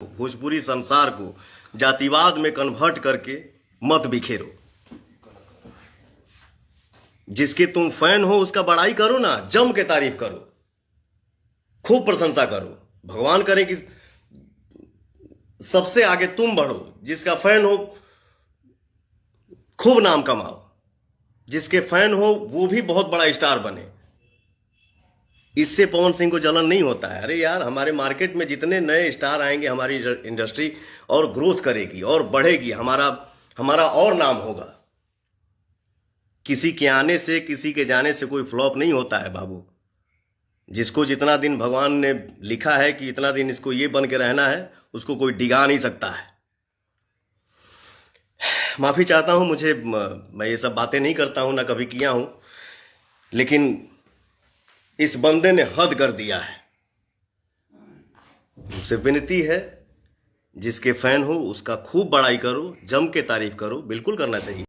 भोजपुरी संसार को जातिवाद में कन्वर्ट करके मत बिखेरो। जिसके तुम फैन हो उसका बड़ाई करो ना, जम के तारीफ करो, खूब प्रशंसा करो। भगवान करे कि सबसे आगे तुम बढ़ो। जिसका फैन हो खूब नाम कमाओ, जिसके फैन हो वो भी बहुत बड़ा स्टार बने। इससे पवन सिंह को जलन नहीं होता है। अरे यार, हमारे मार्केट में जितने नए स्टार आएंगे हमारी इंडस्ट्री और ग्रोथ करेगी और बढ़ेगी, हमारा और नाम होगा। किसी के आने से किसी के जाने से कोई फ्लॉप नहीं होता है बाबू। जिसको जितना दिन भगवान ने लिखा है कि इतना दिन इसको ये बन के रहना है, उसको कोई डिगा नहीं सकता है। माफी चाहता हूं, मैं ये सब बातें नहीं करता हूं, ना कभी किया हूं, लेकिन इस बंदे ने हद कर दिया है। मुझसे विनती है, जिसके फैन हो उसका खूब बड़ाई करो, जम के तारीफ करो, बिल्कुल करना चाहिए।